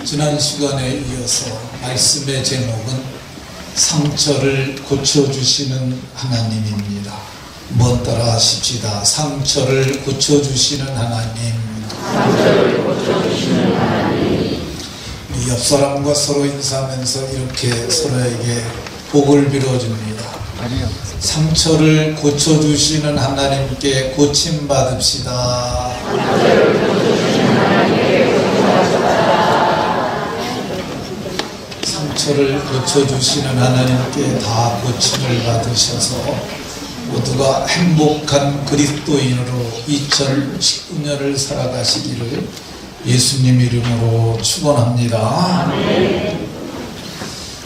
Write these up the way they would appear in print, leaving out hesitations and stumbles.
지난 시간에 이어서 말씀의 제목은 상처를 고쳐주시는 하나님입니다. 한번 따라 하십시다. 상처를 고쳐주시는 하나님. 상처를 고쳐주시는 하나님. 옆 사람과 서로 인사하면서 이렇게 서로에게 복을 빌어줍니다. 상처를 고쳐주시는 하나님께 고침받읍시다. 상처를 고쳐주시는 하나님께 고침받읍시다. 상처를 고쳐주시는 하나님께 다 고침을 받으셔서 모두가 행복한 그리스도인으로 2019년을 살아가시기를 예수님 이름으로 축원합니다.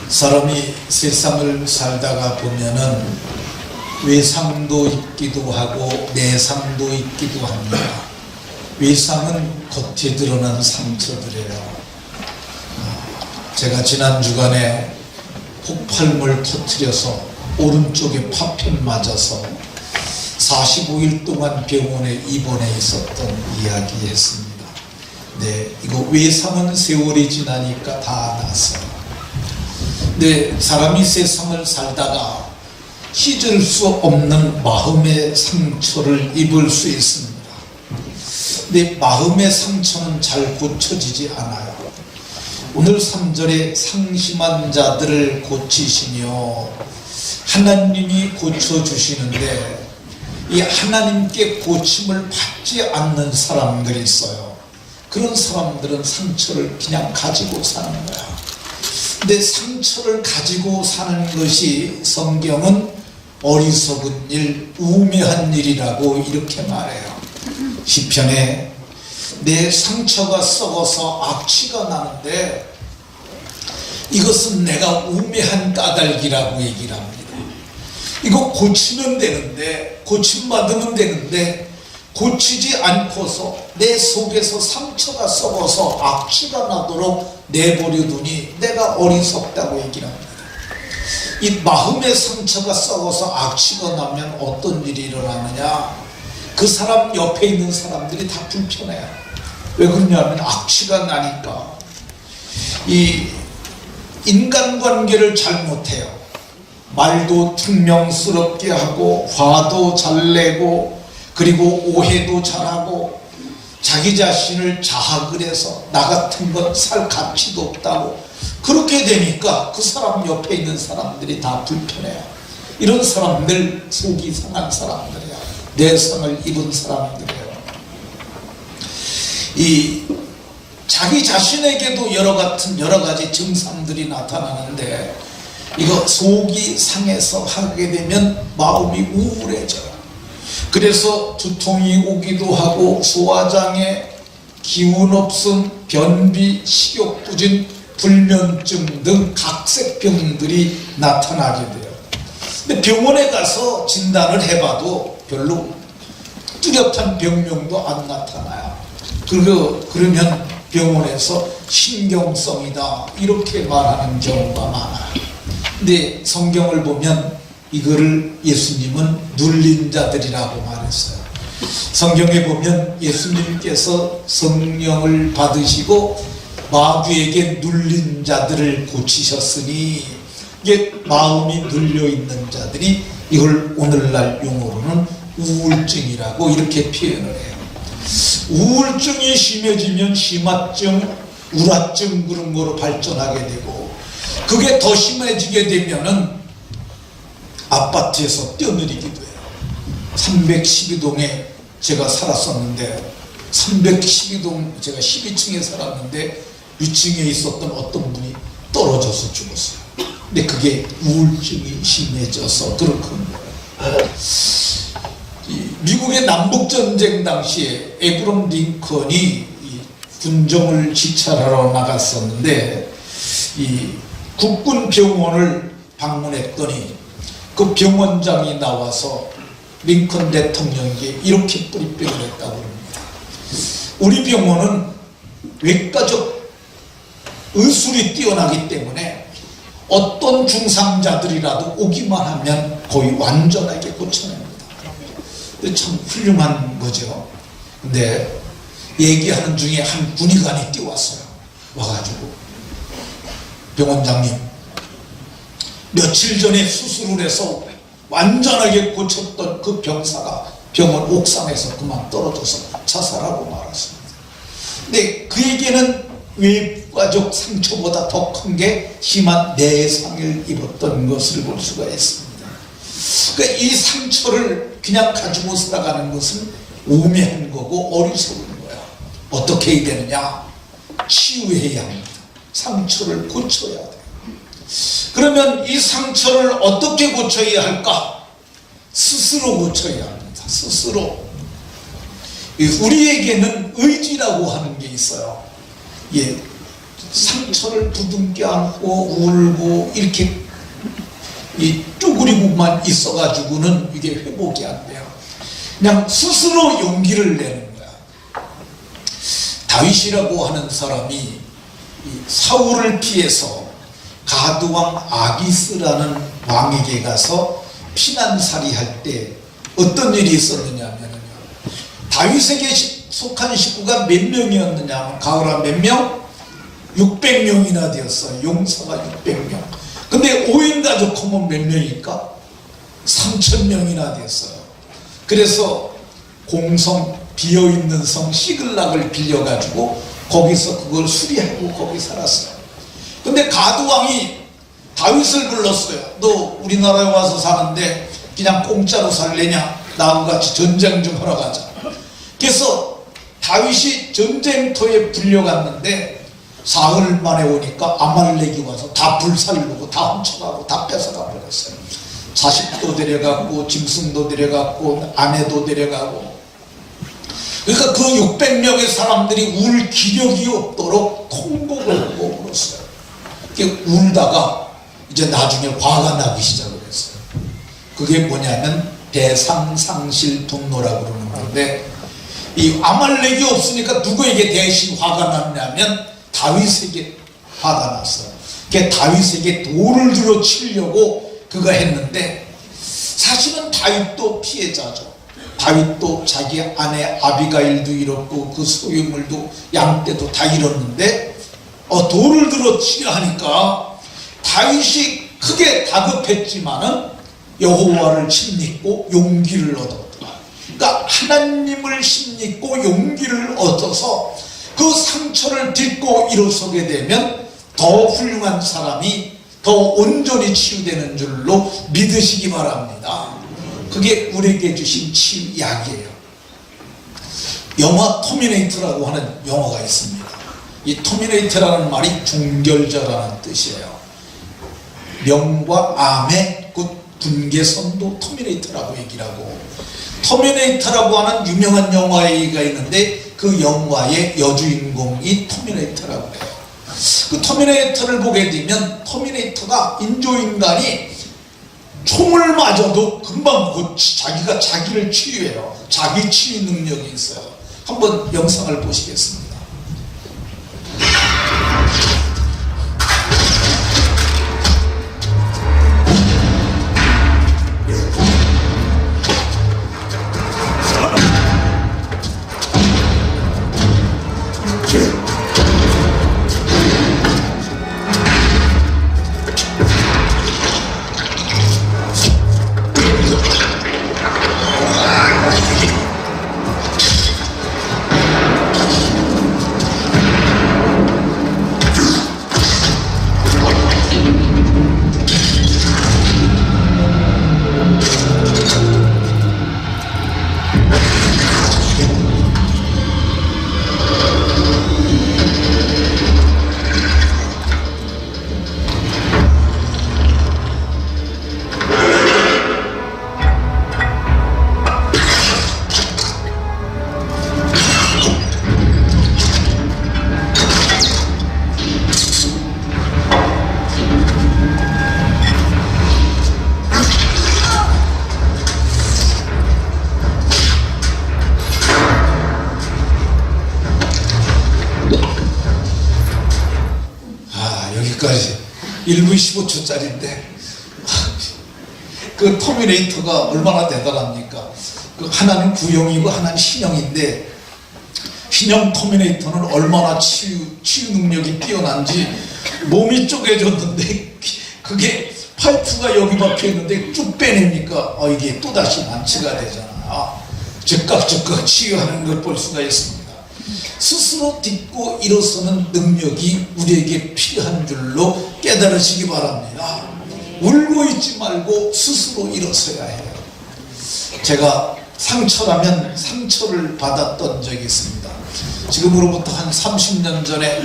사람이 세상을 살다가 보면은 외상도 있기도 하고 내상도 있기도 합니다. 외상은 겉에 드러난 상처들이에요. 제가 지난 주간에 폭발물 터뜨려서 오른쪽에 파편 맞아서 45일 동안 병원에 입원해 있었던 이야기 했습니다. 네, 이거 외상은 세월이 지나니까 다 났어요. 근데 사람이 세상을 살다가 씻을 수 없는 마음의 상처를 입을 수 있습니다. 근데 마음의 상처는 잘 고쳐지지 않아요. 오늘 3절에 상심한 자들을 고치시며 하나님이 고쳐주시는데 이 하나님께 고침을 받지 않는 사람들이 있어요. 그런 사람들은 상처를 그냥 가지고 사는 거야. 근데 상처를 가지고 사는 것이 성경은 어리석은 일, 우매한 일이라고 이렇게 말해요. 시편에 내 상처가 썩어서 악취가 나는데 이것은 내가 우매한 까닭이라고 얘기를 합니다. 이거 고치면 되는데, 고침받으면 되는데 고치지 않고서 내 속에서 상처가 썩어서 악취가 나도록 내버려두니 내가 어리석다고 얘기를 합니다. 이 마음의 상처가 썩어서 악취가 나면 어떤 일이 일어나느냐, 그 사람 옆에 있는 사람들이 다 불편해요. 왜 그러냐면 악취가 나니까 이 인간관계를 잘 못해요. 말도 퉁명스럽게 하고 화도 잘 내고 그리고 오해도 잘하고 자기 자신을 자학을 해서 나 같은 건 살 가치도 없다고 그렇게 되니까 그 사람 옆에 있는 사람들이 다 불편해요. 이런 사람들 속이 상한 사람들이야. 내성을 입은 사람들이에요. 이 자기 자신에게도 여러 가지 증상들이 나타나는데 이거 속이 상해서 하게 되면 마음이 우울해져요. 그래서 두통이 오기도 하고 소화장애, 기운 없음, 변비, 식욕 부진, 불면증 등 각색병들이 나타나게 돼요. 근데 병원에 가서 진단을 해봐도 별로 뚜렷한 병명도 안 나타나요. 그러면 병원에서 신경성이다 이렇게 말하는 경우가 많아요. 근데 성경을 보면 이거를 예수님은 눌린 자들이라고 말했어요. 성경에 보면 예수님께서 성령을 받으시고 마귀에게 눌린 자들을 고치셨으니 이게 마음이 눌려있는 자들이 이걸 오늘날 용어로는 우울증이라고 이렇게 표현을 해요. 우울증이 심해지면 심화증, 우라증 그런 거로 발전하게 되고 그게 더 심해지게 되면은 아파트에서 뛰어내리기도 해요. 312동에 제가 살았었는데 312동 제가 12층에 살았는데 위층에 있었던 어떤 분이 떨어져서 죽었어요. 근데 그게 우울증이 심해져서 그런 거예요. 미국의 남북전쟁 당시에 에브럼 링컨이 군정을 지찰하러 나갔었는데 이 국군 병원을 방문했더니 그 병원장이 나와서 링컨 대통령에게 이렇게 뿌리병을 했다고 합니다. 우리 병원은 외과적 의술이 뛰어나기 때문에 어떤 중상자들이라도 오기만 하면 거의 완전하게 고쳐냅니다. 참 훌륭한 거죠. 근데 얘기하는 중에 한 군의관이 뛰어왔어요. 와가지고 병원장님, 며칠 전에 수술을 해서 완전하게 고쳤던 그 병사가 병원 옥상에서 그만 떨어져서 자살하고 말았습니다. 근데 그에게는 외과적 상처보다 더 큰 게 심한 내상을 입었던 것을 볼 수가 있습니다. 그러니까 이 상처를 그냥 가지고 살아가는 것은 우매한 거고 어리석은 거야. 어떻게 해야 되느냐? 치유해야 합니다. 상처를 고쳐야 돼요. 그러면 이 상처를 어떻게 고쳐야 할까? 스스로 고쳐야 합니다. 스스로. 우리에게는 의지라고 하는 게 있어요. 예, 상처를 부둥켜 안고 울고 이렇게 쪼그리고만 있어가지고는 이게 회복이 안 돼요. 그냥 스스로 용기를 내는 거야. 다윗이라고 하는 사람이 사울을 피해서 가드왕 아기스라는 왕에게 가서 피난살이 할 때 어떤 일이 있었느냐 하면요, 다윗에게 속한 식구가 몇 명이었느냐 하면 가을아 몇 명? 600명이나 되었어요. 용사가 600명. 근데 5인 가족 하면 몇 명일까? 3,000명이나 되었어요. 그래서 공성, 비어있는 성 시글락을 빌려가지고 거기서 그걸 수리하고 거기 살았어요. 근데 가드왕이 다윗을 불렀어요. 너 우리나라에 와서 사는데 그냥 공짜로 살래냐? 나하고 같이 전쟁 좀 하러 가자. 그래서 다윗이 전쟁터에 불려갔는데 사흘 만에 오니까 아말렉이 와서 다 불살르고 다 훔쳐가고 다 뺏어가 버렸어요. 자식도 데려가고 짐승도 데려가고 아내도 데려가고. 그러니까 그 600명의 사람들이 울 기력이 없도록 통곡을 하고 울었어요. 울다가 이제 나중에 화가 나기 시작을 했어요. 그게 뭐냐면 대상상실 분노라고 그러는 건데, 이 아말렉이 없으니까 누구에게 대신 화가 났냐면 다윗에게 화가 났어요. 그게 다윗에게 돌을 들어 치려고 그거 했는데, 사실은 다윗도 피해자죠. 다윗도 자기 아내 아비가일도 잃었고 그 소유물도 양떼도 다 잃었는데 돌을 들어 치려 하니까 다윗이 크게 다급했지만은 여호와를 힘입고 용기를 얻었다. 그러니까 하나님을 힘입고 용기를 얻어서 그 상처를 딛고 일어서게 되면 더 훌륭한 사람이 더 온전히 치유되는 줄로 믿으시기 바랍니다. 그게 우리에게 주신 치유약이에요. 영화 터미네이터라고 하는 영화가 있습니다. 이 터미네이터라는 말이 종결자라는 뜻이에요. 명과 암의 그 분계선도 터미네이터라고 얘기를 하고, 터미네이터라고 하는 유명한 영화가 있는데 그 영화의 여주인공이 터미네이터라고 해요. 그 터미네이터를 보게 되면 터미네이터가 인조인간이 총을 맞아도 금방 자기가 자기를 치유해요. 자기 치유 능력이 있어요. 한번 영상을 보시겠습니다. 여기까지 1분 15초짜리인데 그 터미네이터가 얼마나 대단합니까? 그 하나는 구형이고 하나는 신형인데, 균형 터미네이터는 얼마나 치유 능력이 뛰어난지 몸이 쪼개졌는데 그게 파이프가 여기 박혀 있는데 쭉 빼내니까 이게 또다시 만취가 되잖아요. 즉각 치유하는 걸 볼 수가 있습니다. 스스로 딛고 일어서는 능력이 우리에게 필요한 줄로 깨달으시기 바랍니다. 울고 있지 말고 스스로 일어서야 해요. 제가 상처라면 상처를 받았던 적이 있습니다. 지금으로부터 한 30년 전에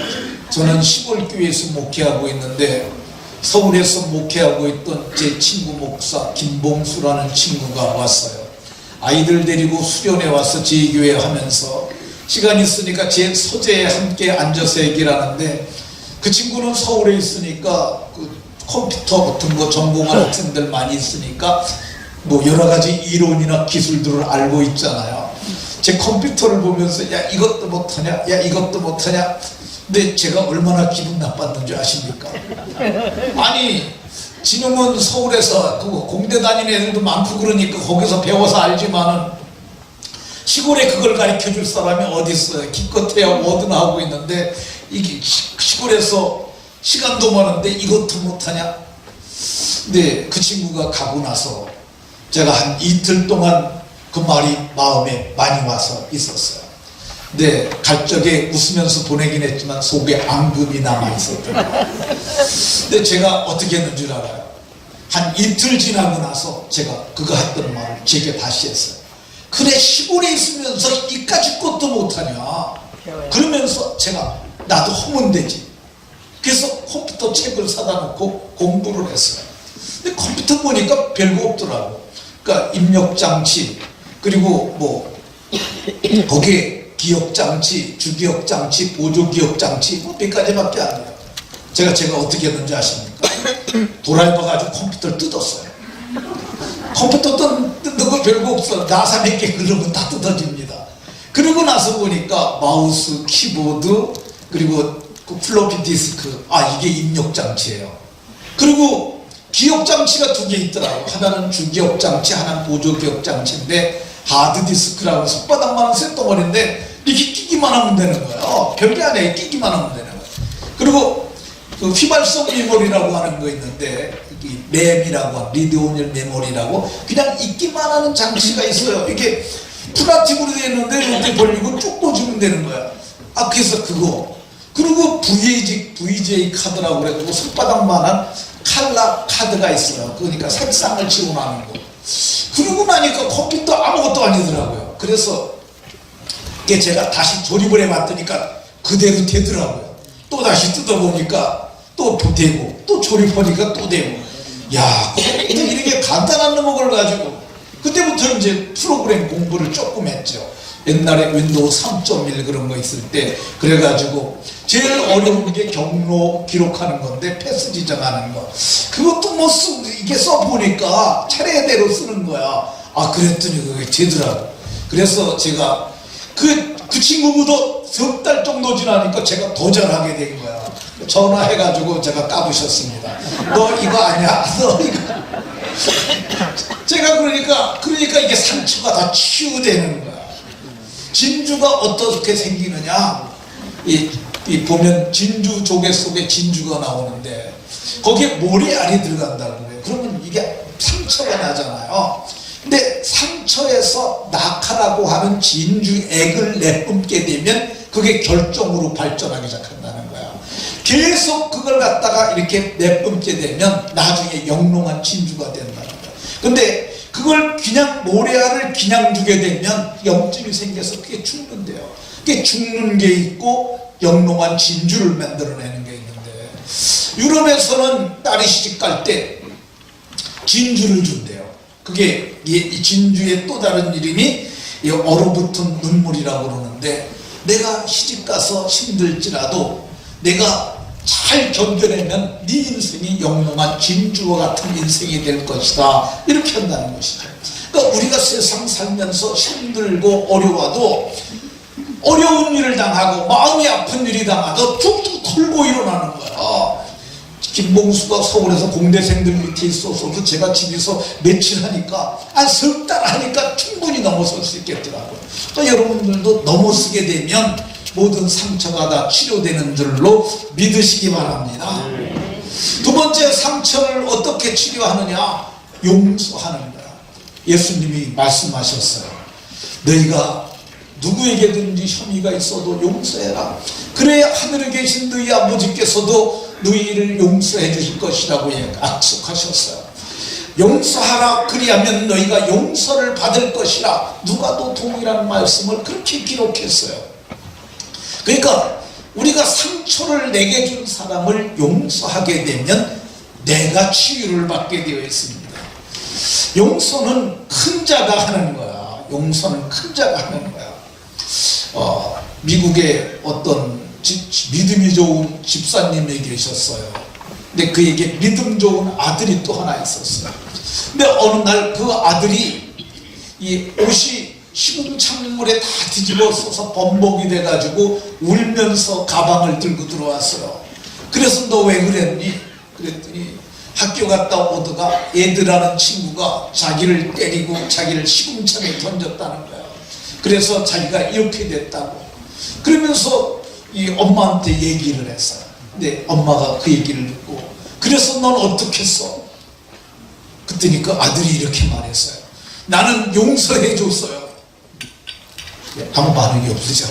저는 시골교회에서 목회하고 있는데 서울에서 목회하고 있던 제 친구 목사 김봉수라는 친구가 왔어요. 아이들 데리고 수련회 와서 제 교회 하면서 시간 있으니까 제 서재에 함께 앉아서 얘기를 하는데 그 친구는 서울에 있으니까 그 컴퓨터 같은 거 전공한 학생들 많이 있으니까 뭐 여러 가지 이론이나 기술들을 알고 있잖아요. 제 컴퓨터를 보면서 야 이것도 못하냐 야 이것도 못하냐. 근데 제가 얼마나 기분 나빴는지 아십니까? 아니 지금은 서울에서 그 공대 다니는 애들도 많고 그러니까 거기서 배워서 알지만은 시골에 그걸 가르쳐 줄 사람이 어디 있어요. 기껏해야 뭐든 하고 있는데 이게 시골에서 시간도 많은데 이것도 못하냐. 근데 그 친구가 가고 나서 제가 한 이틀 동안 그 말이 마음에 많이 와서 있었어요. 근데 갈 적에 웃으면서 보내긴 했지만 속에 앙금이 남아 있었더라고요. 근데 제가 어떻게 했는 줄 알아요? 한 이틀 지나고 나서 제가 그가 했던 말을 제게 다시 했어요. 그래 시골에 있으면서 이까짓 것도 못하냐. 그러면서 제가 나도 하면 되지. 그래서 컴퓨터 책을 사다 놓고 공부를 했어요. 근데 컴퓨터 보니까 별거 없더라고. 그러니까 입력장치 그리고 뭐 거기에 기억장치, 주기억장치, 보조기억장치 뭐 몇 가지밖에 안 돼요. 제가 어떻게 했는지 아십니까? 도라이버 가지고 컴퓨터를 뜯었어요. 컴퓨터 뜯는 거 별거 없어. 나사 몇 개 그러면 다 뜯어집니다. 그러고 나서 보니까 마우스, 키보드 그리고 그 플로피 디스크 이게 입력장치예요. 그리고 기억장치가 두 개 있더라고. 하나는 주기억장치, 하나는 보조기억장치인데 하드디스크라고 손바닥만한 쇳덩어리인데 이렇게 끼기만 하면 되는 거예요. 별게 아니에요. 끼기만 하면 되는 거예요. 그리고 그 휘발성 메모리라고 하는 거 있는데 램이라고 리드-온리 메모리라고 그냥 있기만 하는 장치가 있어요. 이게 플라스틱으로 되어 있는데 이렇게 벌리고 쭉 꽂으면 되는 거야. 그래서 그거 그리고 VJ 카드라고 그래가지고 손바닥만한 칼라 카드가 있어요. 그러니까 색상을 지원하는 거. 그러고 나니까 컴퓨터 아무것도 아니더라고요. 그래서 이게 제가 다시 조립을 해봤더니까 그대로 되더라고요. 또 다시 뜯어보니까 또 되고 또 조립하니까 또 되고. 야, 이렇게 간단한 놈을 가지고 그때부터 이제 프로그램 공부를 조금 했죠. 옛날에 윈도우 3.1 그런 거 있을 때 그래가지고 제일 어려운 게 경로 기록하는 건데 패스 지정하는 거 그것도 뭐 이게 써보니까 차례대로 쓰는 거야. 그랬더니 그게 되더라고. 그래서 제가 그 친구보다 석 달 정도 지나니까 제가 더 잘하게 된 거야. 전화해가지고 제가 까부셨습니다. 너 이거 아니야? 너 이거 제가 그러니까 이게 상처가 다 치유되는 거야. 진주가 어떻게 생기느냐? 이 보면 진주 조개 속에 진주가 나오는데 거기에 모래알이 들어간다고 그래요. 그러면 이게 상처가 나잖아요. 근데 상처에서 낙하라고 하는 진주액을 내뿜게 되면 그게 결정으로 발전하기 시작한다는 거야. 계속 그걸 갖다가 이렇게 내뿜게 되면 나중에 영롱한 진주가 된다는 거야. 근데 그걸 그냥 모래알을 그냥 주게 되면 염증이 생겨서 그게 죽는데요. 그게 죽는 게 있고 영롱한 진주를 만들어내는 게 있는데 유럽에서는 딸이 시집갈 때 진주를 준대요. 그게 이 진주의 또 다른 이름이 얼어붙은 눈물이라고 그러는데 내가 시집가서 힘들지라도 내가 잘 견뎌내면 네 인생이 영롱한 진주와 같은 인생이 될 것이다. 이렇게 한다는 것이죠. 그러니까 우리가 세상 살면서 힘들고 어려워도 어려운 일을 당하고 마음이 아픈 일이 당하도 툭툭 털고 일어나는 거야. 김봉수가 서울에서 공대생들 밑에 있어서 제가 집에서 며칠 하니까 한 석 달 하니까 충분히 넘어설 수 있겠더라고요. 또 여러분들도 넘어서게 되면 모든 상처가 다 치료되는 줄로 믿으시기 바랍니다. 두 번째, 상처를 어떻게 치료하느냐? 용서하는 거야. 예수님이 말씀하셨어요. 너희가 누구에게든지 혐의가 있어도 용서해라. 그래야 하늘에 계신 너희 아버지께서도 너희를 용서해 주실 것이라고 약속하셨어요. 용서하라, 그리하면 너희가 용서를 받을 것이라. 누가도 동일한 말씀을 그렇게 기록했어요. 그러니까 우리가 상처를 내게 준 사람을 용서하게 되면 내가 치유를 받게 되어 있습니다. 용서는 큰 자가 하는 거야. 용서는 큰 자가 하는 거야. 미국에 어떤 믿음이 좋은 집사님이 계셨어요. 근데 그에게 믿음 좋은 아들이 또 하나 있었어요. 근데 어느 날 그 아들이 이 옷이 시궁창물에 다 뒤집어 써서 범벅이 돼가지고 울면서 가방을 들고 들어왔어요. 그래서 너 왜 그랬니? 그랬더니 학교 갔다 오다가 애들하는 친구가 자기를 때리고 자기를 시궁창에 던졌다는 거예요. 그래서 자기가 이렇게 됐다고. 그러면서 이 엄마한테 얘기를 했어요. 근데 엄마가 그 얘기를 듣고, 그래서 넌 어떻게 했어? 그랬더니 그 아들이 이렇게 말했어요. 나는 용서해 줬어요. 아무 반응이 없으죠.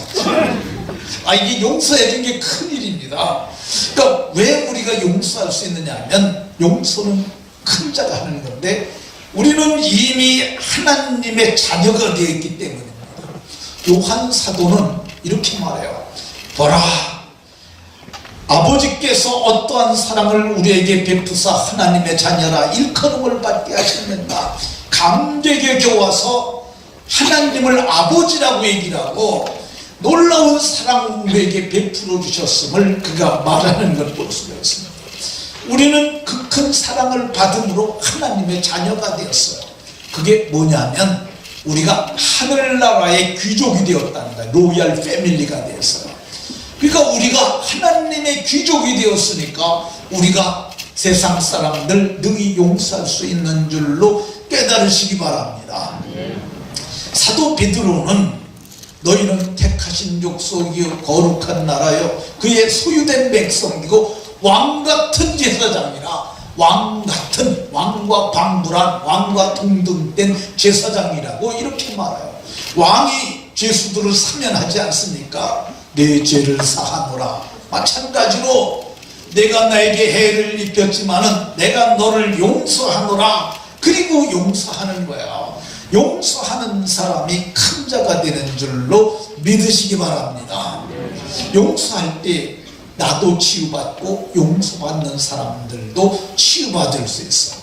이게 용서해 준 게 큰일입니다. 그러니까 왜 우리가 용서할 수 있느냐 하면, 용서는 큰 자가 하는 건데 우리는 이미 하나님의 자녀가 되어 있기 때문입니다. 요한 사도는 이렇게 말해요. 보라, 아버지께서 어떠한 사랑을 우리에게 베푸사 하나님의 자녀라 일컬음을 받게 하셨는가. 감격에 겨워서 하나님을 아버지라고 얘기를 하고 놀라운 사랑을 우리에게 베풀어 주셨음을 그가 말하는 걸 볼 수가 있습니다. 우리는 그 큰 사랑을 받음으로 하나님의 자녀가 되었어요. 그게 뭐냐면 우리가 하늘나라의 귀족이 되었다는 거예요. 로얄 패밀리가 되었어요. 그러니까 우리가 하나님의 귀족이 되었으니까 우리가 세상 사람들 능히 용서할 수 있는 줄로 깨달으시기 바랍니다. 사도 베드로는 너희는 택하신 족속이요 거룩한 나라요 그의 소유된 백성이고 왕같은 제사장이라. 왕같은, 왕과 방불한, 왕과 동등된 제사장이라고 이렇게 말해요. 왕이 죄수들을 사면하지 않습니까? 내 죄를 사하노라. 마찬가지로 내가 나에게 해를 입혔지만은 내가 너를 용서하노라. 그리고 용서하는 거야. 용서하는 사람이 큰 자가 되는 줄로 믿으시기 바랍니다. 용서할 때 나도 치유받고 용서받는 사람들도 치유받을 수 있어.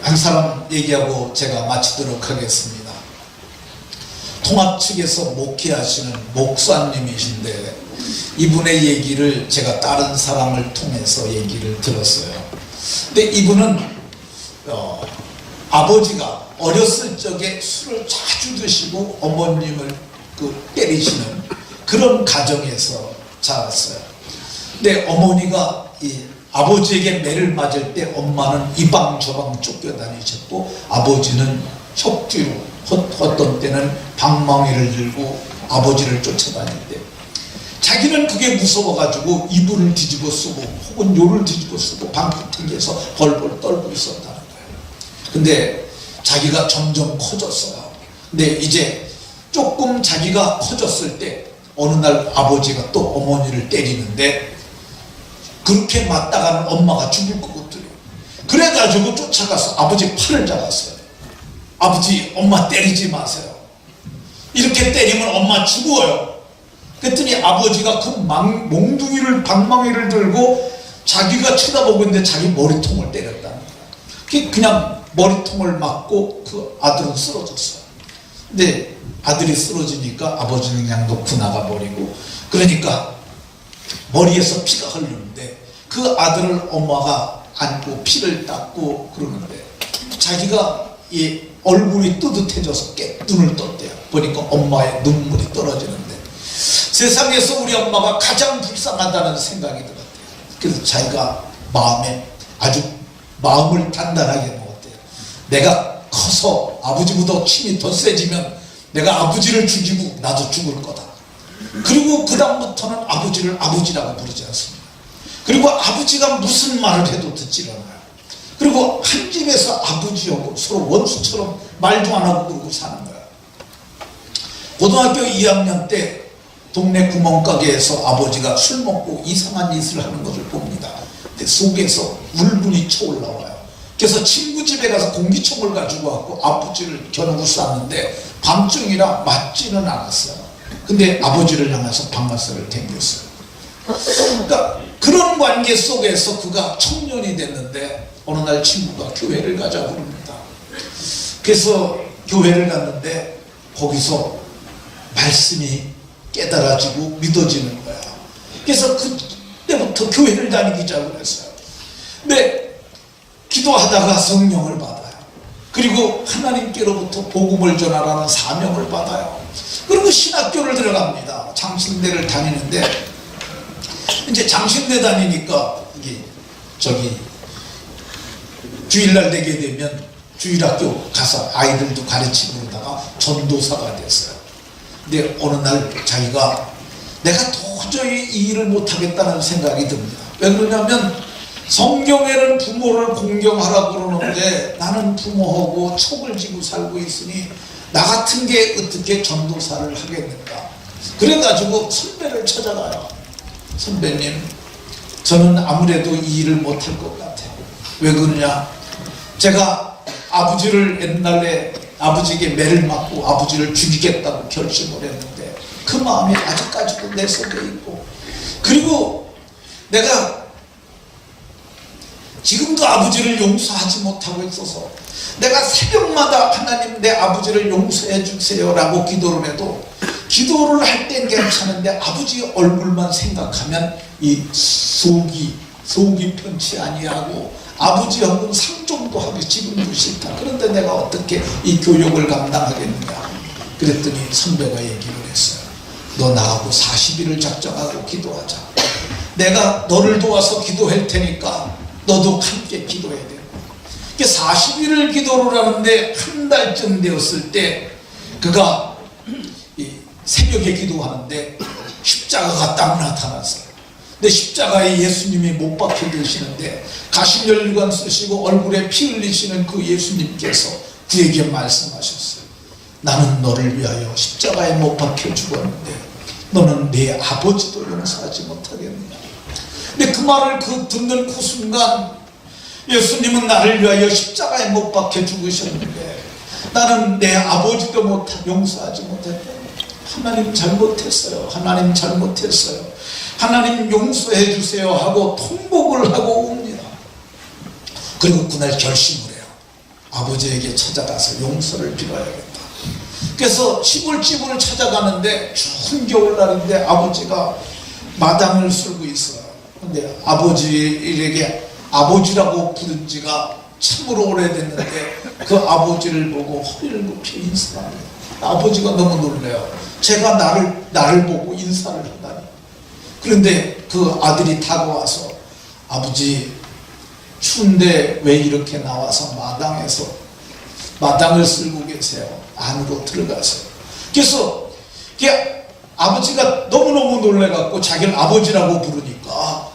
한 사람 얘기하고 제가 마치도록 하겠습니다. 통합 측에서 목회하시는 목사님이신데 이분의 얘기를 제가 다른 사람을 통해서 얘기를 들었어요. 근데 이분은 아버지가 어렸을 적에 술을 자주 드시고 어머님을 때리시는 그런 가정에서 자랐어요. 근데 어머니가 이 아버지에게 매를 맞을 때 엄마는 이방 저방 쫓겨다니셨고 아버지는 혁주로 어떤 때는 방망이를 들고 아버지를 쫓아다닐 때 자기는 그게 무서워가지고 이불을 뒤집어 쓰고 혹은 요를 뒤집어 쓰고 방구탱이에서 벌벌 떨고 있었다는 거예요. 근데 자기가 점점 커졌어요. 근데 이제 조금 자기가 커졌을 때 어느 날 아버지가 또 어머니를 때리는데 그렇게 맞다가는 엄마가 죽을 것 같더래요. 그래가지고 쫓아가서 아버지 팔을 잡았어요. 아버지, 엄마 때리지 마세요. 이렇게 때리면 엄마 죽어요. 그랬더니 아버지가 그 몽둥이를 방망이를 들고 자기가 쳐다보고 있는데 자기 머리통을 때렸다는 거예요. 그냥 머리통을 맞고 그 아들은 쓰러졌어요. 근데 아들이 쓰러지니까 아버지는 그냥 놓고 나가버리고, 그러니까 머리에서 피가 흐르는데 그 아들을 엄마가 안고 피를 닦고 그러는데 자기가 이 얼굴이 뜨뜻해져서 눈을 떴대요. 보니까 엄마의 눈물이 떨어지는데 세상에서 우리 엄마가 가장 불쌍하다는 생각이 들었대요. 그래서 자기가 마음을 단단하게 먹었대요. 내가 커서 아버지보다 힘이 더 세지면 내가 아버지를 죽이고 나도 죽을 거다. 그리고 그 다음부터는 아버지를 아버지라고 부르지 않습니다. 그리고 아버지가 무슨 말을 해도 듣지 않아요. 그리고 한 집에서 아버지하고 서로 원수처럼 말도 안 하고 그러고 사는 거예요. 고등학교 2학년 때 동네 구멍가게에서 아버지가 술 먹고 이상한 짓을 하는 것을 봅니다. 근데 속에서 울분이 쳐올라와요. 그래서 친구 집에 가서 공기총을 가지고 왔고 아버지를 겨누고 쐈는데 밤중이라 맞지는 않았어요. 근데 아버지를 향해서 방아쇠를 당겼어요. 그러니까 그런 관계 속에서 그가 청년이 됐는데 어느 날 친구가 교회를 가자고 그럽니다. 그래서 교회를 갔는데 거기서 말씀이 깨달아지고 믿어지는 거야. 그래서 그때부터 교회를 다니기 시작했어요. 근데 기도하다가 성령을 받아요. 그리고 하나님께로부터 복음을 전하라는 사명을 받아요. 그리고 신학교를 들어갑니다. 장신대를 다니는데 이제 장신대 다니니까 이게 주일날 되게 되면 주일학교 가서 아이들도 가르치고 그러다가 전도사가 됐어요. 근데 어느 날 자기가 내가 도저히 이 일을 못하겠다는 생각이 듭니다. 왜 그러냐면 성경에는 부모를 공경하라고 그러는데 나는 부모하고 촉을 지고 살고 있으니 나 같은 게 어떻게 전도사를 하겠는가. 그래가지고 선배를 찾아가요. 선배님, 저는 아무래도 이 일을 못할 것 같아요. 왜 그러냐, 제가 아버지를 옛날에 아버지에게 매를 맞고 아버지를 죽이겠다고 결심을 했는데 그 마음이 아직까지도 내 속에 있고, 그리고 내가 지금도 아버지를 용서하지 못하고 있어서 내가 새벽마다 하나님 내 아버지를 용서해 주세요 라고 기도를 해도 기도를 할 땐 괜찮은데 아버지 얼굴만 생각하면 이 속이 편치 아니하고 아버지하고는 상종도 하기 지금도 싫다. 그런데 내가 어떻게 이 교육을 감당하겠느냐. 그랬더니 선배가 얘기를 했어요. 너 나하고 40일을 작정하고 기도하자. 내가 너를 도와서 기도할 테니까 너도 함께 기도해야 되고. 40일을 기도를 하는데 한 달쯤 되었을 때 그가 새벽에 기도하는데 십자가가 딱 나타났어요. 근데 십자가에 예수님이 못 박혀 계시는데 가시면류관 쓰시고 얼굴에 피 흘리시는 그 예수님께서 그에게 말씀하셨어요. 나는 너를 위하여 십자가에 못 박혀 죽었는데 너는 내 아버지도 용서하지 못하겠느냐. 근데 그 말을 듣는 그 순간 예수님은 나를 위하여 십자가에 못 박혀 죽으셨는데 나는 내 아버지도 용서하지 못했다. 하나님 잘못했어요. 하나님 잘못했어요. 하나님 용서해 주세요 하고 통곡을 하고 옵니다. 그리고 그날 결심을 해요. 아버지에게 찾아가서 용서를 빌어야겠다. 그래서 시골집을 찾아가는데 추운 겨울날인데 아버지가 마당을 쓸고 있어요. 근데 아버지에게 아버지라고 부른 지가 참으로 오래됐는데 그 아버지를 보고 허리를 굽혀 인사합니다. 아버지가 너무 놀래요. 제가 나를 보고 인사를 하다니. 그런데 그 아들이 다가와서 아버지 추운데 왜 이렇게 나와서 마당을 쓸고 계세요? 안으로 들어가세요. 그래서 아버지가 너무너무 놀래갖고 자기를 아버지라고 부르니까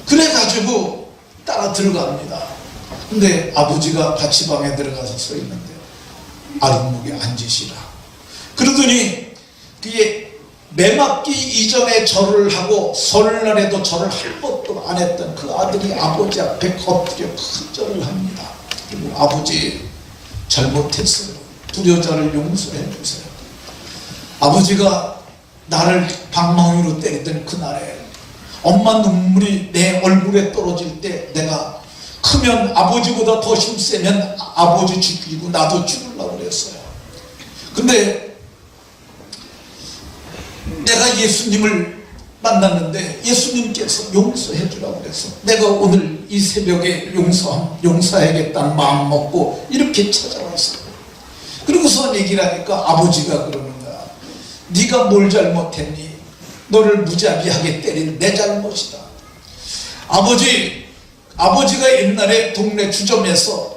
그래가지고 따라 들어갑니다. 근데 아버지가 같이 방에 들어가서 서 있는데 아랫목에 앉으시라. 그러더니 그게 매맞기 이전에 절을 하고 설날에도 절을 한 번도 안 했던 그 아들이 아버지 앞에 엎드려 큰 절을 합니다. 그리고 아버지 잘못했어요. 불효자를 용서해 주세요. 아버지가 나를 방망이로 때리던 그날에 엄마 눈물이 내 얼굴에 떨어질 때 내가 크면 아버지보다 더 힘세면 아버지 죽이고 나도 죽으려고 그랬어요. 근데 내가 예수님을 만났는데 예수님께서 용서해 주라고 그랬어. 내가 오늘 이 새벽에 용서해야겠다는 마음 먹고 이렇게 찾아왔어요. 그리고서 얘기를 하니까 아버지가 그러는 거야. 네가 뭘 잘못했니? 너를 무자비하게 때린 내 잘못이다. 아버지가 옛날에 동네 주점에서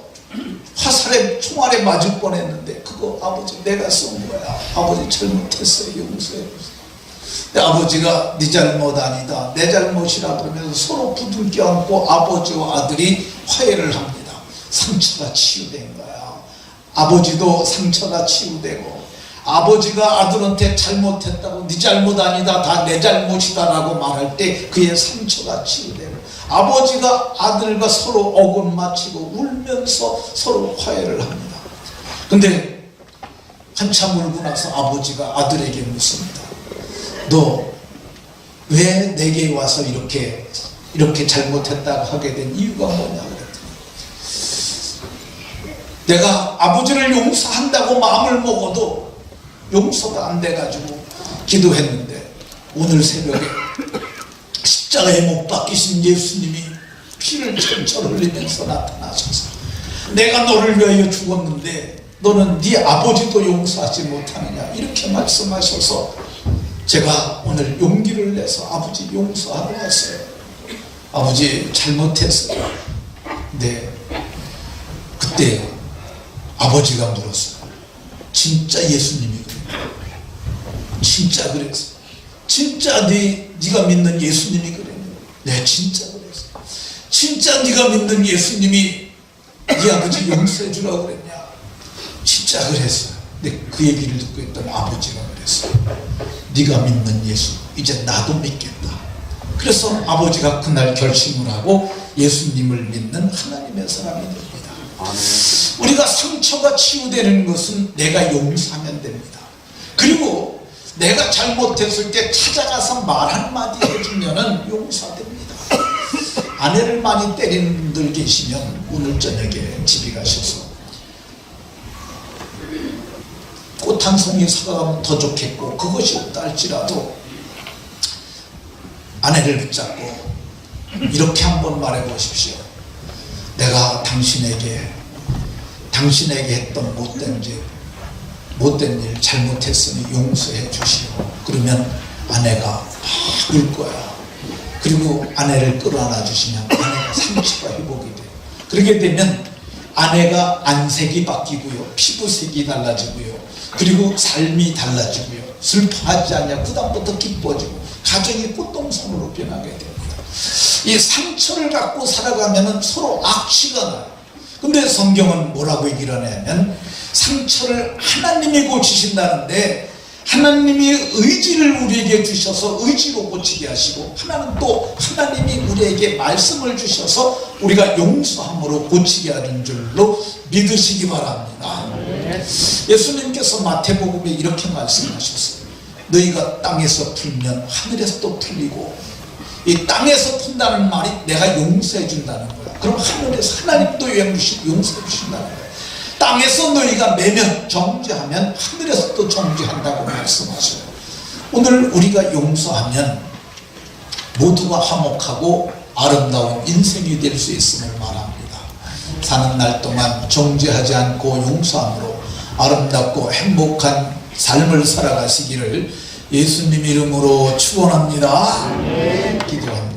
총알에 맞을 뻔했는데 그거 아버지 내가 쏜 거야. 아버지 잘못했어요. 용서해 주세요. 근데 아버지가 네 잘못 아니다, 내 잘못이라 그러면서 서로 부둥켜 안고 아버지와 아들이 화해를 합니다. 상처가 치유된 거야. 아버지도 상처가 치유되고, 아버지가 아들한테 잘못했다고 네 잘못 아니다, 다 내 잘못이다 라고 말할 때 그의 상처가 치유되고, 아버지가 아들과 서로 어긋 맞추고 울면서 서로 화해를 합니다. 근데 한참 울고 나서 아버지가 아들에게 묻습니다. 너 왜 내게 와서 이렇게 잘못했다고 하게 된 이유가 뭐냐 그랬더니, 내가 아버지를 용서한다고 마음을 먹어도 용서가 안 돼가지고 기도했는데 오늘 새벽에 십자가에 못 박히신 예수님이 피를 철철 흘리면서 나타나셔서 내가 너를 위하여 죽었는데 너는 네 아버지도 용서하지 못하느냐 이렇게 말씀하셔서 제가 오늘 용기를 내서 아버지 용서하러 왔어요. 아버지 잘못했어요. 네. 그때 아버지가 물었어요. 진짜 예수님이 그래요? 진짜 그랬어? 진짜 네가 믿는 예수님이 그래요? 네, 진짜 그랬어. 진짜 네가 믿는 예수님이 네 아버지 용서해 주라고 그랬냐? 진짜 그랬어요. 근데 그 얘기를 듣고 있던 아버지가 그랬어요. 네가 믿는 예수, 이제 나도 믿겠다. 그래서 아버지가 그날 결심을 하고 예수님을 믿는 하나님의 사람이 됩니다. 우리가 상처가 치유되는 것은 내가 용서하면 됩니다. 그리고 내가 잘못했을 때 찾아가서 말 한마디 해주면 용서됩니다. 아내를 많이 때리는 분들 계시면 오늘 저녁에 집에 가셔서 꽃 한 송이 사가면 더 좋겠고, 그것이 없다 할지라도 아내를 붙잡고 이렇게 한번 말해 보십시오. 내가 당신에게 했던 못된 일 잘못했으니 용서해 주시오. 그러면 아내가 막 울 거야. 그리고 아내를 끌어안아 주시면 아내가 상처가 회복이 돼요. 그렇게 되면 아내가 안색이 바뀌고요, 피부색이 달라지고요, 그리고 삶이 달라지고요, 슬퍼하지 않냐, 그다음부터 기뻐지고 가정이 꽃동산으로 변하게 됩니다. 이 상처를 갖고 살아가면 서로 악취가 나요. 근데 성경은 뭐라고 얘기를 하냐면 상처를 하나님이 고치신다는데, 하나님이 의지를 우리에게 주셔서 의지로 고치게 하시고, 하나님이 우리에게 말씀을 주셔서 우리가 용서함으로 고치게 하는 줄로 믿으시기 바랍니다. 예수님께서 마태복음에 이렇게 말씀하셨어요. 너희가 땅에서 풀면 하늘에서도 풀리고, 이 땅에서 푼다는 말이 내가 용서해 준다는 거야. 그럼 하늘에서 하나님도 용서해 주신다는 거야. 땅에서 너희가 매면 정죄하면 하늘에서 또 정죄한다고 말씀하셔요. 오늘 우리가 용서하면 모두가 화목하고 아름다운 인생이 될 수 있음을 말합니다. 사는 날 동안 정죄하지 않고 용서함으로 아름답고 행복한 삶을 살아가시기를 예수님 이름으로 축원합니다. 기도합니다.